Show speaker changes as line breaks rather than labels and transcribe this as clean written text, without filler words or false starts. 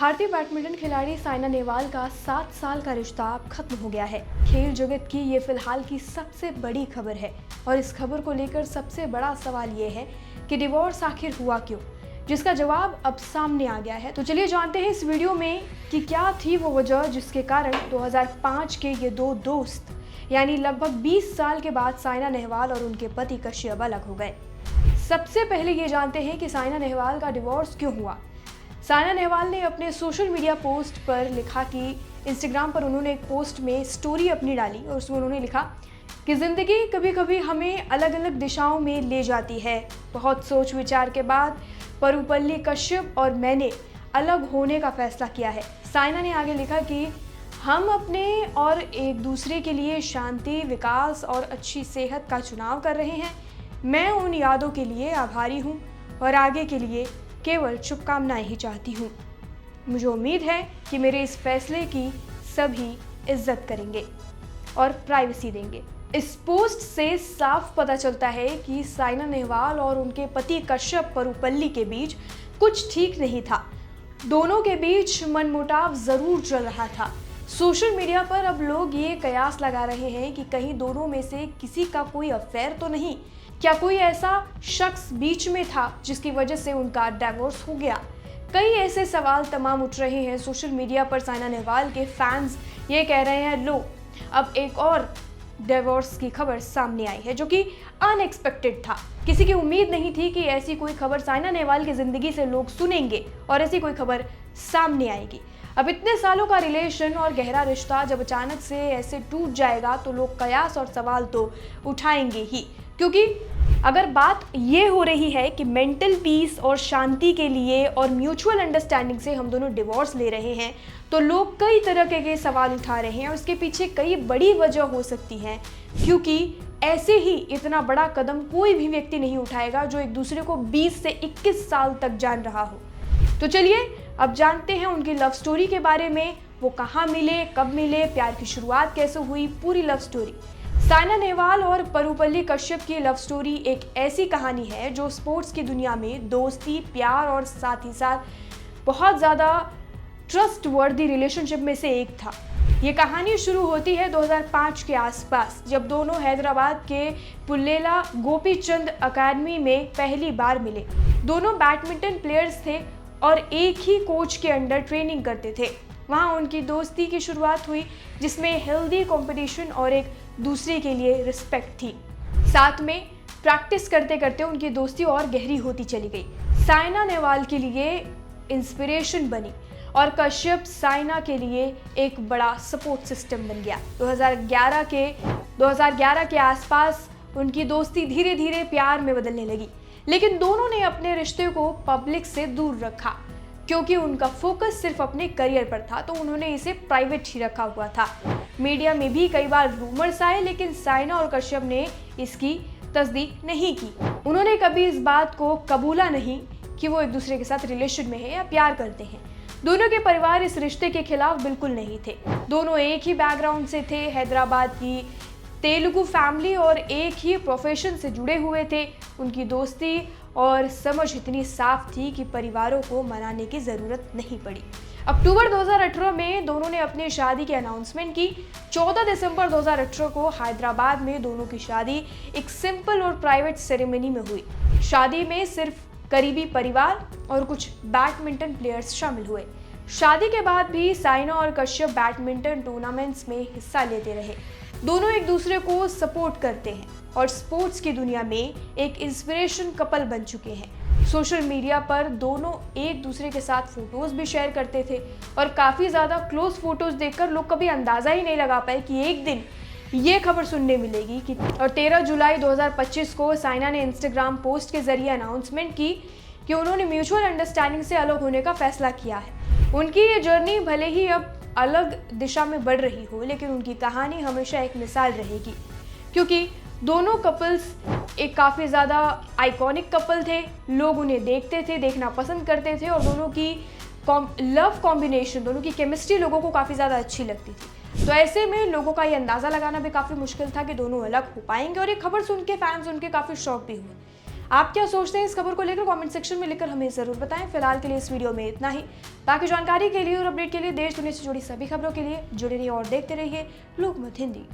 भारतीय बैडमिंटन खिलाड़ी साइना नेहवाल का 7 साल का रिश्ता अब खत्म हो गया है। खेल जगत की ये फिलहाल की सबसे बड़ी खबर है और इस खबर को लेकर सबसे बड़ा सवाल ये है कि डिवोर्स आखिर हुआ क्यों, जिसका जवाब अब सामने आ गया है। तो चलिए जानते हैं इस वीडियो में कि क्या थी वो वजह जिसके कारण 2005 के ये दो दोस्त यानी लगभग 20 साल के बाद साइना नेहवाल और उनके पति कश्यप अलग हो गए। सबसे पहले ये जानते हैं कि साइना नेहवाल का डिवोर्स क्यों हुआ। साइना नेहवाल ने अपने सोशल मीडिया पोस्ट पर लिखा कि इंस्टाग्राम पर उन्होंने एक पोस्ट में स्टोरी अपनी डाली और उसमें उन्होंने लिखा कि ज़िंदगी कभी कभी हमें अलग अलग दिशाओं में ले जाती है। बहुत सोच विचार के बाद परुपल्ली कश्यप और मैंने अलग होने का फैसला किया है। साइना ने आगे लिखा कि हम अपने और एक दूसरे के लिए शांति, विकास और अच्छी सेहत का चुनाव कर रहे हैं। मैं उन यादों के लिए आभारी हूँ और आगे के लिए केवल शुभकामनाएं ही चाहती हूँ। मुझे उम्मीद है कि मेरे इस फैसले की सभी इज्जत करेंगे और प्राइवेसी देंगे। इस पोस्ट से साफ पता चलता है कि साइना नेहवाल और उनके पति कश्यप परुपल्ली के बीच कुछ ठीक नहीं था। दोनों के बीच मनमुटाव जरूर चल रहा था। सोशल मीडिया पर अब लोग ये कयास लगा रहे हैं कि कहीं दोनों में से किसी का कोई अफेयर तो नहीं, क्या कोई ऐसा शख्स बीच में था जिसकी वजह से उनका डिवोर्स हो गया। कई ऐसे सवाल तमाम उठ रहे हैं। सोशल मीडिया पर साइना नेहवाल के फैंस ये कह रहे हैं लो अब एक और डिवोर्स की खबर सामने आई है जो कि अनएक्सपेक्टेड था। किसी की उम्मीद नहीं थी कि ऐसी कोई खबर साइना नेहवाल की जिंदगी से लोग सुनेंगे और ऐसी कोई खबर सामने आएगी। अब इतने सालों का रिलेशन और गहरा रिश्ता जब अचानक से ऐसे टूट जाएगा तो लोग कयास और सवाल तो उठाएंगे ही, क्योंकि अगर बात ये हो रही है कि मेंटल पीस और शांति के लिए और म्यूचुअल अंडरस्टैंडिंग से हम दोनों डिवोर्स ले रहे हैं तो लोग कई तरह के सवाल उठा रहे हैं और उसके पीछे कई बड़ी वजह हो सकती हैं, क्योंकि ऐसे ही इतना बड़ा कदम कोई भी व्यक्ति नहीं उठाएगा जो एक दूसरे को 20 से 21 साल तक जान रहा हो। तो चलिए अब जानते हैं उनकी लव स्टोरी के बारे में। वो कहाँ मिले, कब मिले, प्यार की शुरुआत कैसे हुई, पूरी लव स्टोरी। साइना नेहवाल और परुपल्ली कश्यप की लव स्टोरी एक ऐसी कहानी है जो स्पोर्ट्स की दुनिया में दोस्ती, प्यार और साथ ही साथ बहुत ज़्यादा ट्रस्ट वर्दी रिलेशनशिप में से एक था। ये कहानी शुरू होती है 2005 के आसपास, जब दोनों हैदराबाद के पुल्लेला गोपीचंद अकादमी में पहली बार मिले। दोनों बैडमिंटन प्लेयर्स थे और एक ही कोच के अंडर ट्रेनिंग करते थे। वहाँ उनकी दोस्ती की शुरुआत हुई जिसमें हेल्दी कंपटीशन और एक दूसरे के लिए रिस्पेक्ट थी। साथ में प्रैक्टिस करते करते उनकी दोस्ती और गहरी होती चली गई। साइना नेहवाल के लिए इंस्पिरेशन बनी और कश्यप साइना के लिए एक बड़ा सपोर्ट सिस्टम बन गया। 2011 के आसपास उनकी दोस्ती धीरे धीरे प्यार में बदलने लगी, लेकिन दोनों ने अपने रिश्ते को पब्लिक से दूर रखा क्योंकि उनका फोकस सिर्फ अपने करियर पर था, तो उन्होंने इसे प्राइवेट ही रखा हुआ था। मीडिया में भी कई बार रूमर्स आए, लेकिन साइना और कश्यप ने इसकी तस्दीक नहीं की। उन्होंने कभी इस बात को कबूला नहीं कि वो एक दूसरे के साथ रिलेशन में है या प्यार करते हैं। दोनों के परिवार इस रिश्ते के खिलाफ बिल्कुल नहीं थे। दोनों एक ही बैकग्राउंड से थे, हैदराबाद की तेलुगु फैमिली और एक ही प्रोफेशन से जुड़े हुए थे। उनकी दोस्ती और समझ इतनी साफ थी कि परिवारों को मनाने की ज़रूरत नहीं पड़ी। अक्टूबर 2018 में दोनों ने अपनी शादी की अनाउंसमेंट की। 14 दिसंबर 2018 को हैदराबाद में दोनों की शादी एक सिंपल और प्राइवेट सेरेमनी में हुई। शादी में सिर्फ करीबी परिवार और कुछ बैडमिंटन प्लेयर्स शामिल हुए। शादी के बाद भी साइना और कश्यप बैडमिंटन टूर्नामेंट्स में हिस्सा लेते रहे। दोनों एक दूसरे को सपोर्ट करते हैं और स्पोर्ट्स की दुनिया में एक इंस्पिरेशन कपल बन चुके हैं। सोशल मीडिया पर दोनों एक दूसरे के साथ फोटोज भी शेयर करते थे और काफ़ी ज़्यादा क्लोज फोटोज देखकर लोग कभी अंदाज़ा ही नहीं लगा पाए कि एक दिन ये खबर सुनने मिलेगी कि 13 जुलाई 2025 को साइना ने इंस्टाग्राम पोस्ट के जरिए अनाउंसमेंट की कि उन्होंने म्यूचुअल अंडरस्टैंडिंग से अलग होने का फैसला किया है। उनकी ये जर्नी भले ही अब अलग दिशा में बढ़ रही हो, लेकिन उनकी कहानी हमेशा एक मिसाल रहेगी, क्योंकि दोनों कपल्स एक काफ़ी ज़्यादा आइकॉनिक कपल थे। लोग उन्हें देखते थे, देखना पसंद करते थे और दोनों की लव कॉम्बिनेशन, दोनों की केमिस्ट्री लोगों को काफ़ी ज़्यादा अच्छी लगती थी। तो ऐसे में लोगों का ये अंदाज़ा लगाना भी काफ़ी मुश्किल था कि दोनों अलग हो पाएंगे और ये खबर सुन के फैंस उनके काफ़ी शॉक भी हुए। आप क्या सोचते हैं इस खबर को लेकर? कमेंट सेक्शन में लिखकर हमें जरूर बताएं। फिलहाल के लिए इस वीडियो में इतना ही। बाकी जानकारी के लिए और अपडेट के लिए देश दुनिया से जुड़ी सभी खबरों के लिए जुड़े रहिए और देखते रहिए लोकमत हिंदी।